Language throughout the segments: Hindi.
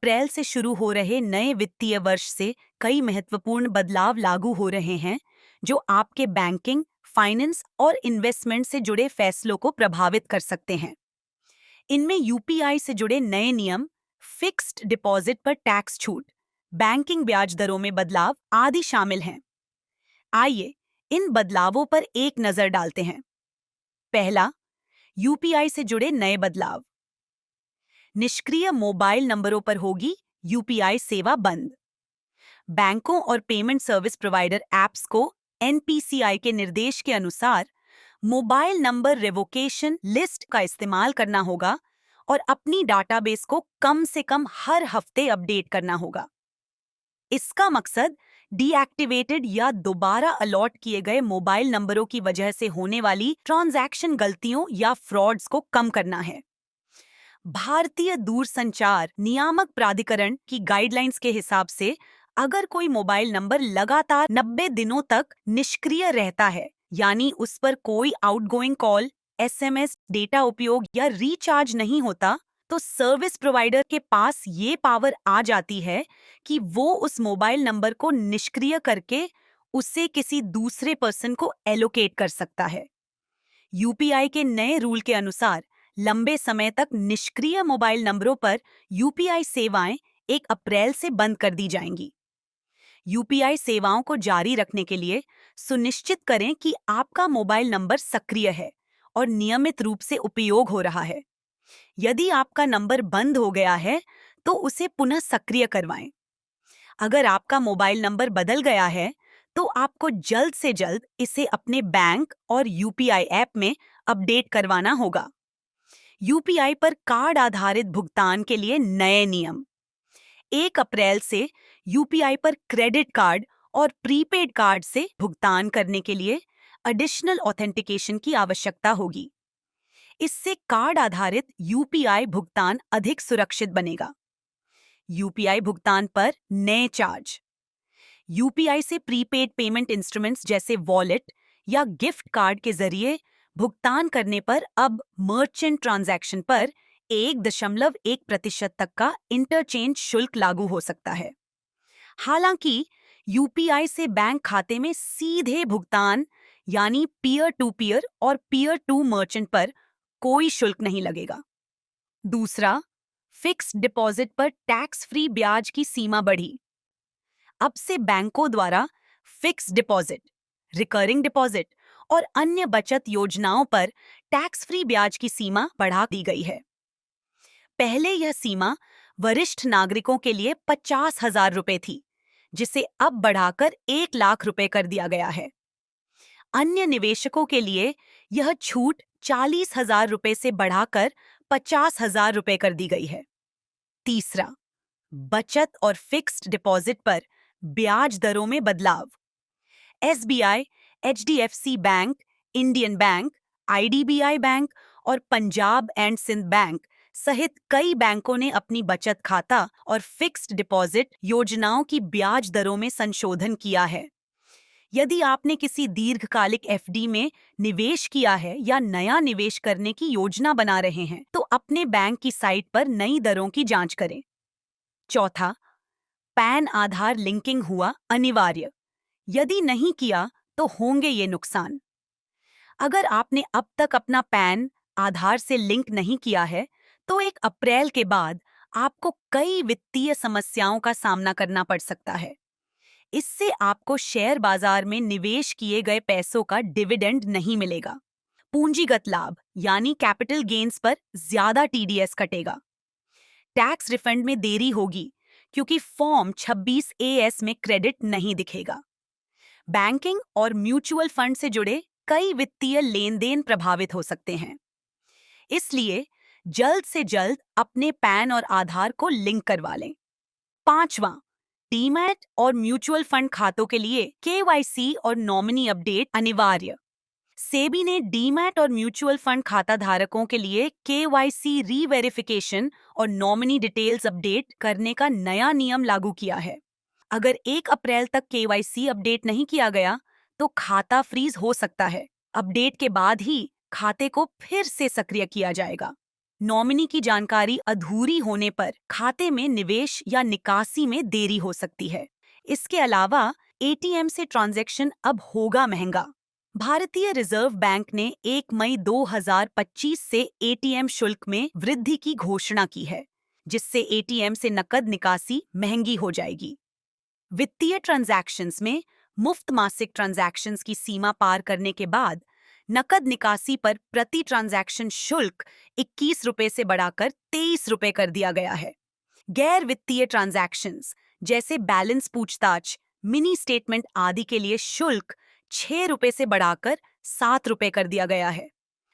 अप्रैल से शुरू हो रहे नए वित्तीय वर्ष से कई महत्वपूर्ण बदलाव लागू हो रहे हैं जो आपके बैंकिंग, फाइनेंस और इन्वेस्टमेंट से जुड़े फैसलों को प्रभावित कर सकते हैं। इनमें यूपीआई से जुड़े नए नियम, फिक्स्ड डिपॉजिट पर टैक्स छूट, बैंकिंग ब्याज दरों में बदलाव आदि शामिल हैं। आइए इन बदलावों पर एक नजर डालते हैं। पहला, यूपीआई से जुड़े नए बदलाव। निष्क्रिय मोबाइल नंबरों पर होगी यूपीआई सेवा बंद। बैंकों और पेमेंट सर्विस प्रोवाइडर ऐप्स को एनपीसीआई के निर्देश के अनुसार मोबाइल नंबर रिवोकेशन लिस्ट का इस्तेमाल करना होगा और अपनी डाटाबेस को कम से कम हर हफ्ते अपडेट करना होगा। इसका मकसद डीएक्टिवेटेड या दोबारा अलॉट किए गए मोबाइल नंबरों की वजह से होने वाली ट्रांजैक्शन गलतियों या फ्रॉड्स को कम करना है। भारतीय दूरसंचार नियामक प्राधिकरण की गाइडलाइंस के हिसाब से अगर कोई मोबाइल नंबर लगातार 90 दिनों तक निष्क्रिय रहता है, यानी उस पर कोई आउटगोइंग कॉल, एसएमएस, डेटा उपयोग या रिचार्ज नहीं होता, तो सर्विस प्रोवाइडर के पास ये पावर आ जाती है कि वो उस मोबाइल नंबर को निष्क्रिय करके उसे किसी दूसरे पर्सन को एलोकेट कर सकता है। यूपीआई के नए रूल के अनुसार लंबे समय तक निष्क्रिय मोबाइल नंबरों पर यूपीआई सेवाएं 1 अप्रैल से बंद कर दी जाएंगी। यूपीआई सेवाओं को जारी रखने के लिए सुनिश्चित करें कि आपका मोबाइल नंबर सक्रिय है और नियमित रूप से उपयोग हो रहा है। यदि आपका नंबर बंद हो गया है, तो उसे पुनः सक्रिय करवाएं। अगर आपका मोबाइल नंबर बदल गया है, तो आपको जल्द से जल्द इसे अपने बैंक और यूपीआई ऐप में अपडेट करवाना होगा। यूपीआई पर कार्ड आधारित भुगतान के लिए नए नियम। 1 अप्रैल से यूपीआई पर क्रेडिट कार्ड और प्रीपेड कार्ड से भुगतान करने के लिए एडिशनल ऑथेंटिकेशन की आवश्यकता होगी। इससे कार्ड आधारित यूपीआई भुगतान अधिक सुरक्षित बनेगा। यूपीआई भुगतान पर नए चार्ज। यूपीआई से प्रीपेड पेमेंट इंस्ट्रूमेंट्स जैसे वॉलेट या गिफ्ट कार्ड के जरिए भुगतान करने पर अब मर्चेंट ट्रांजैक्शन पर 1.1% तक का इंटरचेंज शुल्क लागू हो सकता है। हालांकि यूपीआई से बैंक खाते में सीधे भुगतान यानी पीयर टू पीयर और पीयर टू मर्चेंट पर कोई शुल्क नहीं लगेगा। दूसरा, फिक्स्ड डिपॉजिट पर टैक्स फ्री ब्याज की सीमा बढ़ी। अब से बैंकों द्वारा फिक्स्ड डिपॉजिट, रिकरिंग डिपॉजिट और अन्य बचत योजनाओं पर टैक्स फ्री ब्याज की सीमा बढ़ा दी गई है। पहले यह सीमा वरिष्ठ नागरिकों के लिए 50,000 रुपए थी, जिसे अब बढ़ाकर 1 लाख रुपए कर दिया गया है। अन्य निवेशकों के लिए यह छूट 40,000 रुपए से बढ़ाकर 50,000 रुपए कर दी गई है। तीसरा, बचत और फिक्स्ड डिपॉजिट पर ब्याज दरों में बदलाव। SBI, HDFC bank, Indian bank, IDBI bank और पंजाब एंड सिंध बैंक सहित कई बैंकों ने अपनी बचत खाता और फिक्स्ड डिपॉजिट योजनाओं की ब्याज दरों में संशोधन किया है। यदि आपने किसी दीर्घकालिक एफडी में निवेश किया है या नया निवेश करने की योजना बना रहे हैं, तो अपने बैंक की साइट पर नई दरों की जांच करें। चौथा, पैन आधार लिंकिंग हुआ अनिवार्य। यदि नहीं किया तो होंगे ये नुकसान। अगर आपने अब तक अपना पैन आधार से लिंक नहीं किया है, तो 1 अप्रैल के बाद आपको कई वित्तीय समस्याओं का सामना करना पड़ सकता है। इससे आपको शेयर बाजार में निवेश किए गए पैसों का डिविडेंड नहीं मिलेगा। पूंजीगत लाभ यानी कैपिटल गेन्स पर ज्यादा टीडीएस कटेगा। टैक्स रिफंड में देरी होगी क्योंकि फॉर्म 26 में क्रेडिट नहीं दिखेगा। बैंकिंग और म्यूचुअल फंड से जुड़े कई वित्तीय लेन देन प्रभावित हो सकते हैं। इसलिए जल्द से जल्द अपने पैन और आधार को लिंक करवा लें। पांचवां, डीमैट और म्यूचुअल फंड खातों के लिए केवाईसी और नॉमिनी अपडेट अनिवार्य। सेबी ने डीमैट और म्यूचुअल फंड खाता धारकों के लिए केवाईसी रीवेरिफिकेशन और नॉमिनी डिटेल्स अपडेट करने का नया नियम लागू किया है। अगर 1 अप्रैल तक केवाईसी अपडेट नहीं किया गया, तो खाता फ्रीज हो सकता है। अपडेट के बाद ही खाते को फिर से सक्रिय किया जाएगा। नॉमिनी की जानकारी अधूरी होने पर खाते में निवेश या निकासी में देरी हो सकती है। इसके अलावा एटीएम से ट्रांजैक्शन अब होगा महंगा। भारतीय रिजर्व बैंक ने 1 मई 2025 से एटीएम शुल्क में वृद्धि की घोषणा की है, जिससे एटीएम से नकद निकासी महंगी हो जाएगी। वित्तीय ट्रांजैक्शंस में मुफ्त मासिक ट्रांजैक्शंस की सीमा पार करने के बाद नकद निकासी पर प्रति ट्रांजैक्शन शुल्क 21 रुपए से बढ़ाकर 23 रुपए कर दिया गया है। गैर वित्तीय ट्रांजैक्शंस जैसे बैलेंस पूछताछ, मिनी स्टेटमेंट आदि के लिए शुल्क 6 रुपए से बढ़ाकर 7 रुपए कर दिया गया है।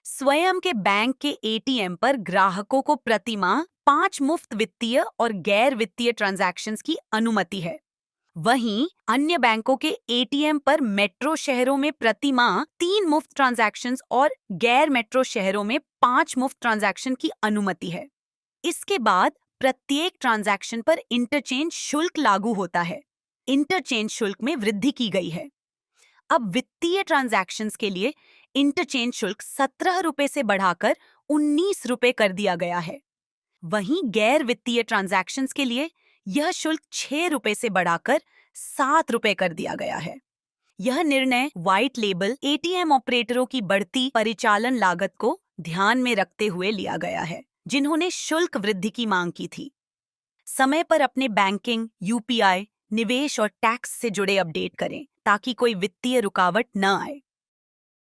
स्वयं के बैंक के एटीएम पर ग्राहकों को प्रति माह 5 मुफ्त वित्तीय और गैर वित्तीय ट्रांजैक्शंस की अनुमति है। वहीं अन्य बैंकों के एटीएम पर मेट्रो शहरों में प्रति माह 3 मुफ्त ट्रांजैक्शंस और गैर मेट्रो शहरों में 5 मुफ्त ट्रांजैक्शन की अनुमति है। इसके बाद प्रत्येक ट्रांजैक्शन पर इंटरचेंज शुल्क लागू होता है। इंटरचेंज शुल्क में वृद्धि की गई है। अब वित्तीय ट्रांजैक्शंस के लिए इंटरचेंज शुल्क 17 रुपए से बढ़ाकर 19 रुपए कर दिया गया है। वहीं गैर वित्तीय ट्रांजैक्शंस के लिए यह शुल्क 6 रुपए से बढ़ाकर 7 रुपए कर दिया गया है। यह निर्णय व्हाइट लेबल एटीएम ऑपरेटरों की बढ़ती परिचालन लागत को ध्यान में रखते हुए लिया गया है, जिन्होंने शुल्क वृद्धि की मांग की थी। समय पर अपने बैंकिंग, यूपीआई, निवेश और टैक्स से जुड़े अपडेट करें ताकि कोई वित्तीय रुकावट न आए।